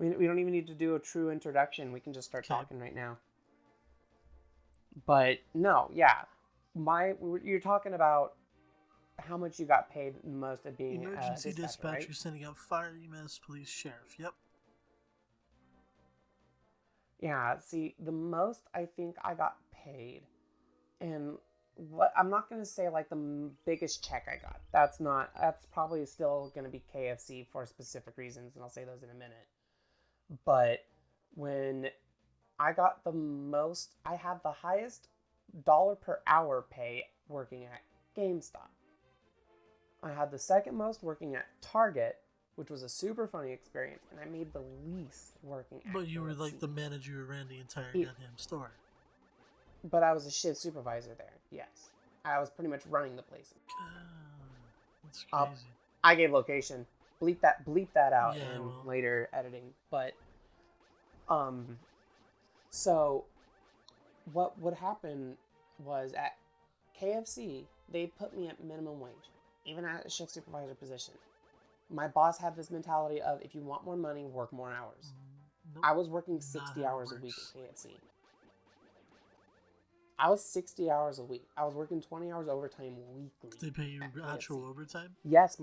We don't even need to do a true introduction. We can just start Okay. talking right now. But no, yeah. You're talking about how much you got paid the most at being a Emergency dispatcher, right? dispatcher sending out fire, EMS, police, sheriff. Yep. Yeah, see, the most I think I got paid, and what I'm not gonna say like the biggest check I got. That's not. That's probably still gonna be KFC for specific reasons, and I'll say those in a minute. But when I got the most, I had the highest dollar per hour pay working at GameStop. I had the second most working at Target, which was a super funny experience, and I made the least working at But you were KFC. like the manager who ran the entire It- goddamn store. but I was a shift supervisor there. Yes, I was pretty much running the place. God, that's Uh, crazy. I gave location. Bleep that out Yeah, in well. later editing. But um, so what would happen was at KFC they put me at minimum wage, even at a shift supervisor position. My boss had this mentality of if you want more money, work more hours. Nope, I was working not 60 how it hours a week works. at KFC. I was 60 hours a week. I was working 20 hours overtime weekly. Did they pay you at actual KFC. overtime? Yes,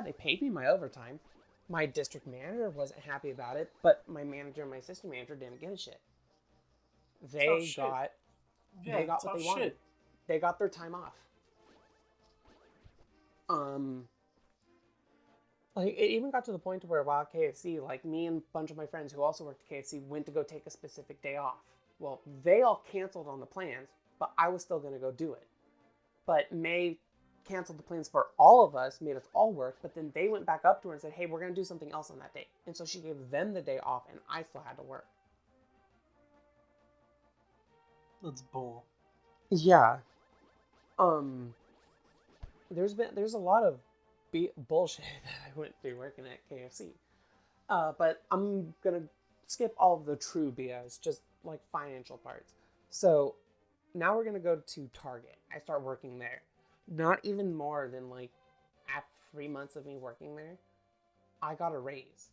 they paid me my overtime. My district manager wasn't happy about it, but my manager and my assistant manager didn't give a shit. They shit. got Yeah, they got what tough they wanted. shit. They got their time off. Like it even got to the point where while at KFC, like me and a bunch of my friends who also worked at KFC went to go take a specific day off. Well, they all canceled on the plans, but I was still gonna go do it. But May canceled the plans for all of us, made us all work, but then they went back up to her and said, hey, we're gonna do something else on that day. And so she gave them the day off and I still had to work. That's bull. Yeah. There's a lot of bullshit that I went through working at KFC. But I'm gonna skip all of the true BS, just like financial parts. So now we're gonna go to Target. I start working there. Not even more than like after 3 months of me working there, I got a raise.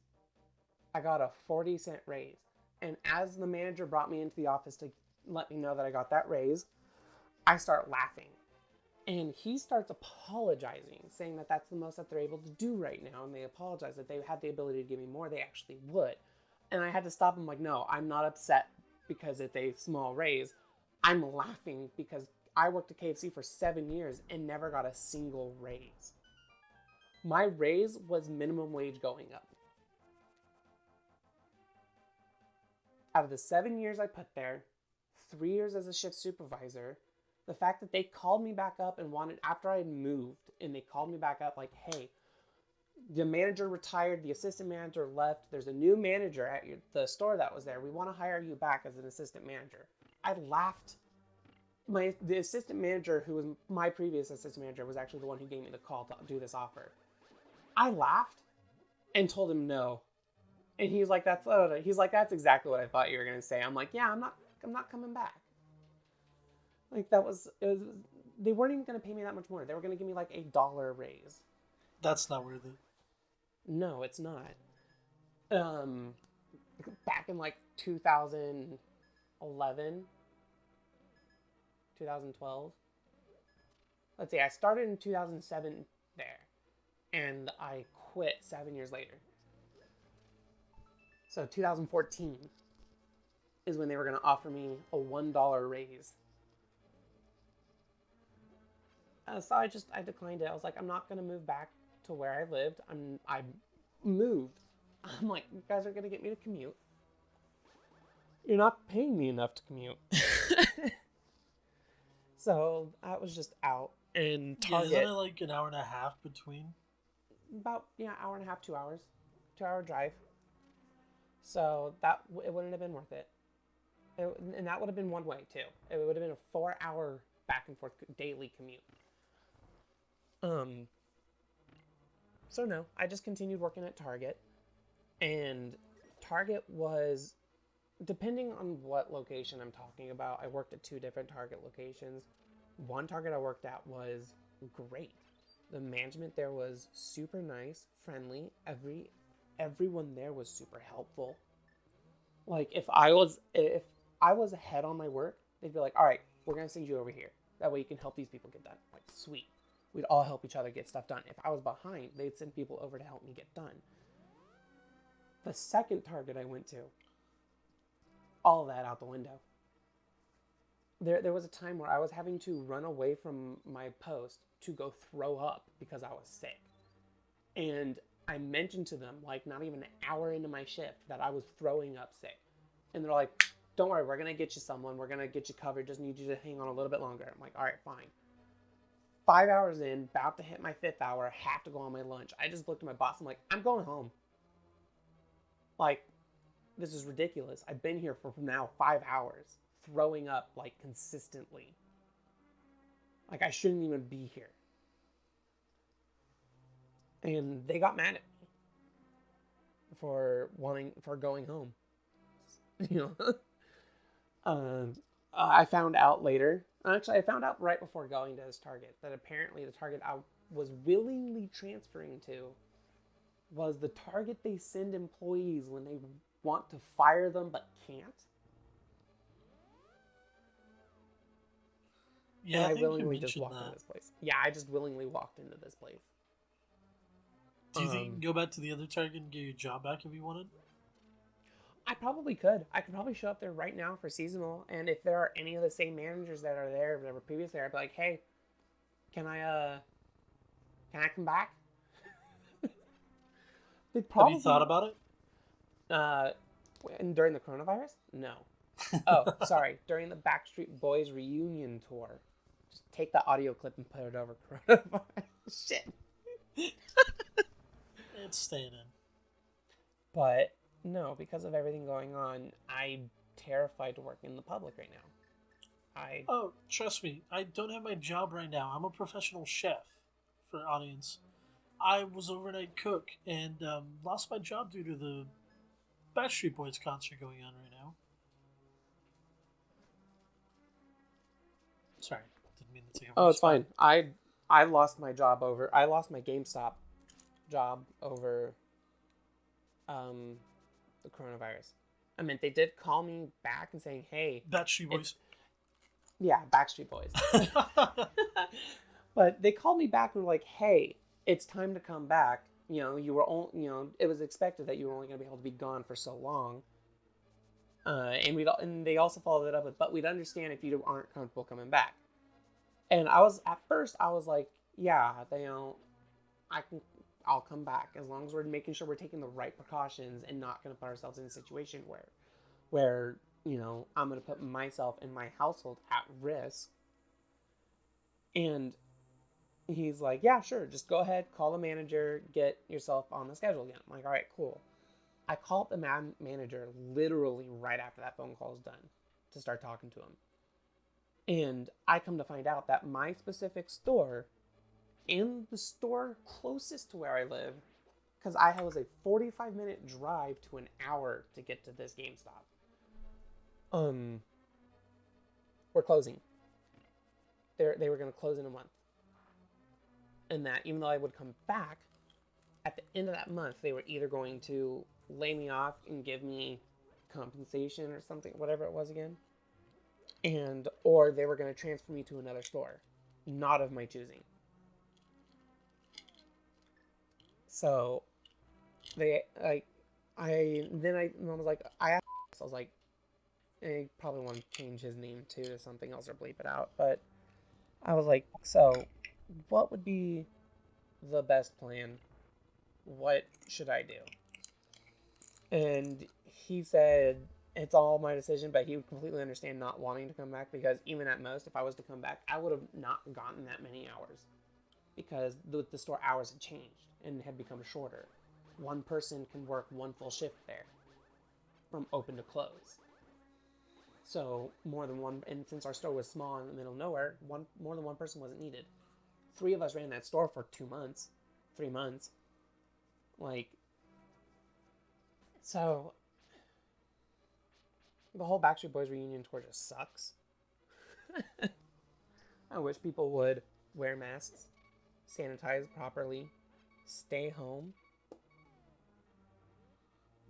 I got a 40-cent raise. And as the manager brought me into the office to let me know that I got that raise, I start laughing. And he starts apologizing, saying that that's the most that they're able to do right now. And they apologize that they had the ability to give me more, they actually would. And I had to stop him like, no, I'm not upset because it's a small raise. I'm laughing because I worked at KFC for 7 years and never got a single raise. My raise was minimum wage going up. Out of the 7 years I put there, 3 years as a shift supervisor, the fact that they called me back up and wanted, after I had moved, and they called me back up like, hey, the manager retired, the assistant manager left, there's a new manager at the store that was there, we want to hire you back as an assistant manager. I laughed. The assistant manager, who was my previous assistant manager, was actually the one who gave me the call to do this offer. I laughed and told him no. And he's like, that's exactly what I thought you were going to say. I'm like, yeah, I'm not coming back. Like they weren't even going to pay me that much more. They were going to give me like $1 raise. That's not worth it. No, it's not. Back in like 2011, 2012. Let's see, I started in 2007 there, and I quit 7 years later. So 2014 is when they were going to offer me a $1 raise. So I declined it. I was like, I'm not going to move back to where I lived. I moved. I'm like, you guys are going to get me to commute. You're not paying me enough to commute. So I was just out. And Target. Yeah, isn't it like an hour and a half between? About, hour and a half, 2 hours. 2-hour drive. So it wouldn't have been worth it. And that would have been one way too. It would have been a 4-hour back and forth daily commute. So no, I just continued working at Target, and Target was, depending on what location I'm talking about, I worked at 2 different Target locations. One Target I worked at was great. The management there was super nice, friendly. everyone there was super helpful. Like if I was ahead on my work, they'd be like, "All right, we're gonna send you over here. That way you can help these people get done." Like, sweet. We'd all help each other get stuff done. If I was behind, they'd send people over to help me get done. The second target I went to, all of that out the window. There was a time where I was having to run away from my post to go throw up because I was sick. And I mentioned to them, like, not even an hour into my shift, that I was throwing up sick. And they're like, "Don't worry, we're going to get you someone. We're going to get you covered. Just need you to hang on a little bit longer." I'm like, "All right, fine." 5 hours in, about to hit my 5th hour, have to go on my lunch. I just looked at my boss. I'm like, "I'm going home. Like, this is ridiculous. I've been here for now 5 hours, throwing up, like, consistently. Like, I shouldn't even be here." And they got mad at me for going home. You know, I found out later. Actually, I found out right before going to this target that apparently the target I was willingly transferring to was the target they send employees when they want to fire them but can't. Yeah, And I think you willingly just mentioned walked into that. this place. Yeah, I just willingly walked into this place. Do you think you can go back to the other target and get your job back if you wanted? I probably could. I could probably show up there right now for seasonal, and if there are any of the same managers that are there that were previously there, I'd be like, "Hey, can I come back?" They Have you probably thought about it? uh, and during the coronavirus? No. Oh, sorry. During the Backstreet Boys reunion tour. Just take the audio clip and put it over coronavirus. Shit. It's staying in. But no, because of everything going on, I'm terrified to work in the public right now. Oh, trust me, I don't have my job right now. I'm a professional chef, for audience. I was overnight cook and lost my job due to the Backstreet Boys concert going on right now. Sorry, didn't mean to take over. Oh, your it's spot. fine. I lost my job over. I lost my GameStop job over the coronavirus. I mean, they did call me back and saying, "Hey, Backstreet Boys. yeah, Backstreet Boys." But they called me back and were like, "Hey, it's time to come back. You know, it was expected that you were only going to be able to be gone for so long." And they also followed it up with, "But we'd understand if you aren't comfortable coming back." And at first I was like, "Yeah, I'll come back as long as we're making sure we're taking the right precautions and not going to put ourselves in a situation where I'm going to put myself and my household at risk." And he's like, "Yeah, sure, just go ahead, call the manager, get yourself on the schedule again." I'm like, "All right, cool." I called the manager literally right after that phone call is done to start talking to him. And I come to find out that my specific store and the store closest to where I live, because I was a 45-minute drive to an hour to get to this GameStop, we're closing. They were going to close in a month. And that even though I would come back, at the end of that month, they were either going to lay me off and give me compensation or something, whatever it was again, or they were going to transfer me to another store, not of my choosing. So I was like, I was like, I probably want to change his name too to something else or bleep it out, but I was like, "So what would be the best plan? What should I do?" And he said, "It's all my decision," but he would completely understand not wanting to come back, because even at most, if I was to come back, I would have not gotten that many hours, because the store hours had changed and had become shorter. One person can work one full shift there from open to close. So more than one, and since our store was small in the middle of nowhere, more than one person wasn't needed. 3 of us ran that store for 2 months, 3 months. Like, so the whole Backstreet Boys reunion tour just sucks. I wish people would wear masks, sanitize properly, stay home.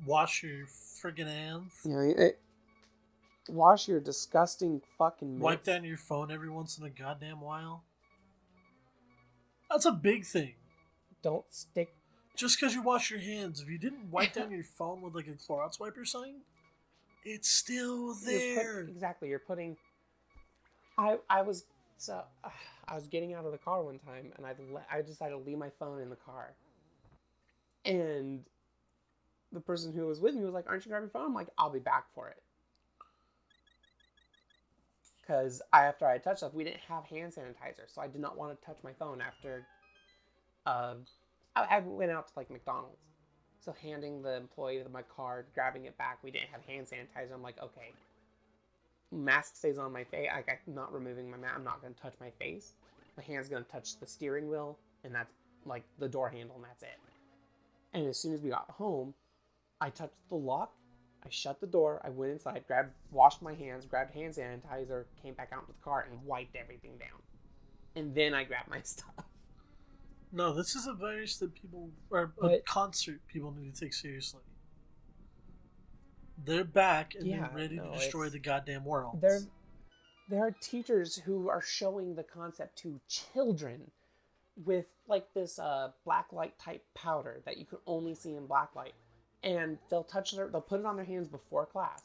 Wash your friggin' hands. You know, wash your disgusting fucking mitts. Wipe down your phone every once in a goddamn while. That's a big thing. Don't stick. Just because you wash your hands, if you didn't wipe down your phone with like a Clorox wipe or something, it's still there. Exactly. You're putting. I was getting out of the car one time, and I decided to leave my phone in the car. And the person who was with me was like, "Aren't you grabbing your phone?" I'm like, "I'll be back for it." Because after I touched stuff, we didn't have hand sanitizer, so I did not want to touch my phone after. I went out to like McDonald's, so handing the employee my card, grabbing it back, we didn't have hand sanitizer. I'm like, okay, mask stays on my face. Like, I'm not removing my mask. I'm not going to touch my face. My hand's going to touch the steering wheel, and that's like the door handle, and that's it. And as soon as we got home, I touched the lock. I shut the door. I went inside, washed my hands, grabbed hand sanitizer, came back out into the car, and wiped everything down. And then I grabbed my stuff. No, this is a virus that a concert people need to take seriously. They're back and they're ready to destroy the goddamn world. There are teachers who are showing the concept to children with like this black light type powder that you can only see in black light. And they'll put it on their hands before class.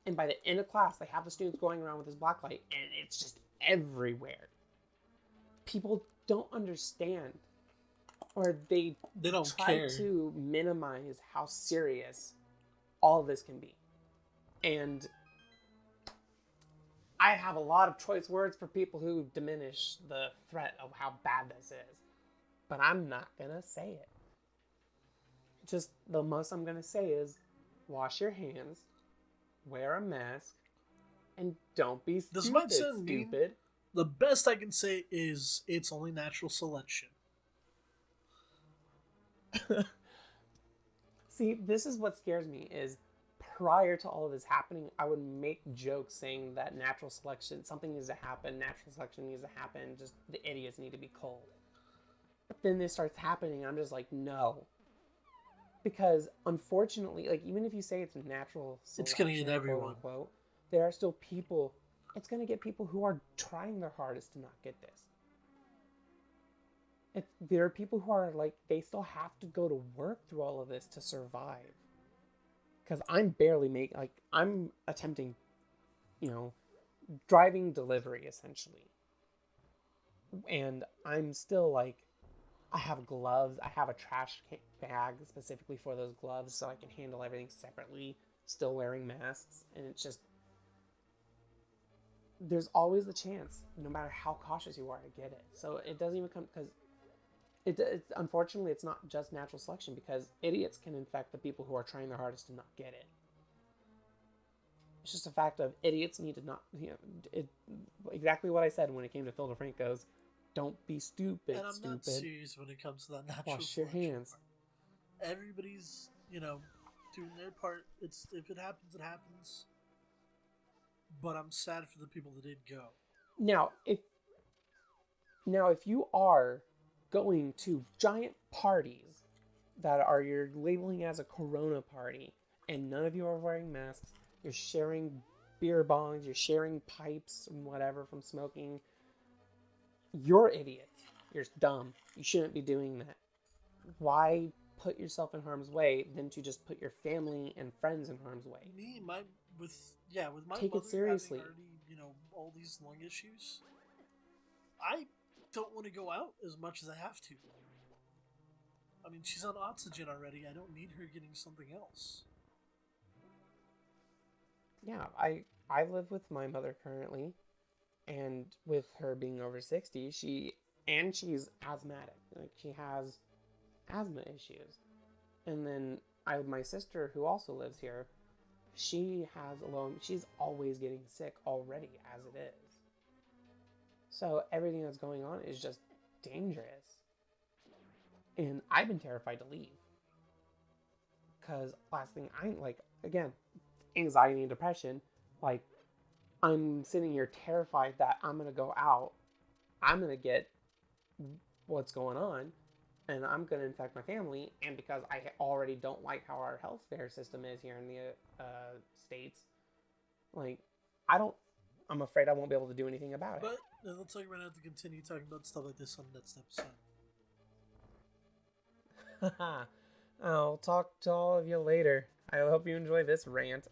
And by the end of class, they have the students going around with this black light, and it's just everywhere. People don't understand, or they don't try care to minimize how serious all of this can be. And I have a lot of choice words for people who diminish the threat of how bad this is, but I'm not gonna say it. Just the most I'm going to say is wash your hands, wear a mask, and don't be stupid. This might sound mean. The best I can say is it's only natural selection. See, this is what scares me is prior to all of this happening, I would make jokes saying that natural selection, something needs to happen, natural selection needs to happen, just the idiots need to be cold. But then this starts happening, and I'm just like, no. Because unfortunately, like even if you say it's natural selection, it's going to get everyone. Quote unquote, there are still people. It's going to get people who are trying their hardest to not get this. There are people who are like they still have to go to work through all of this to survive. Because I'm I'm attempting, driving delivery essentially, and I'm still like. I have gloves. I have a trash bag specifically for those gloves so I can handle everything separately, still wearing masks. And it's just, there's always the chance, no matter how cautious you are, to get it. So it doesn't even come, because unfortunately, it's not just natural selection, because idiots can infect the people who are trying their hardest to not get it. It's just a fact of idiots need to not, exactly what I said when it came to Phil DeFranco's. Don't be stupid, and I'm not serious when it comes to that natural Wash your hands. Part. Everybody's, doing their part. If it happens, it happens. But I'm sad for the people that did go. Now, if you are going to giant parties that you're labeling as a corona party, and none of you are wearing masks, you're sharing beer bongs, you're sharing pipes and whatever from smoking, you're idiots. You're dumb. You shouldn't be doing that. Why put yourself in harm's way than to just put your family and friends in harm's way? With my take mother it seriously. Already, all these lung issues, I don't want to go out as much as I have to. I mean, she's on oxygen already. I don't need her getting something else. Yeah, I live with my mother currently. And with her being over 60, she's asthmatic. Like, she has asthma issues. And then my sister, who also lives here, she's always getting sick already as it is. So everything that's going on is just dangerous. And I've been terrified to leave. Because last thing again, anxiety and depression, I'm sitting here terrified that I'm going to go out, I'm going to get what's going on, and I'm going to infect my family, and because I already don't like how our healthcare system is here in the States, like, I don't, I'm afraid I won't be able to do anything about it. But it looks like we're going to have to continue talking about stuff like this on the next episode. I'll talk to all of you later. I hope you enjoy this rant.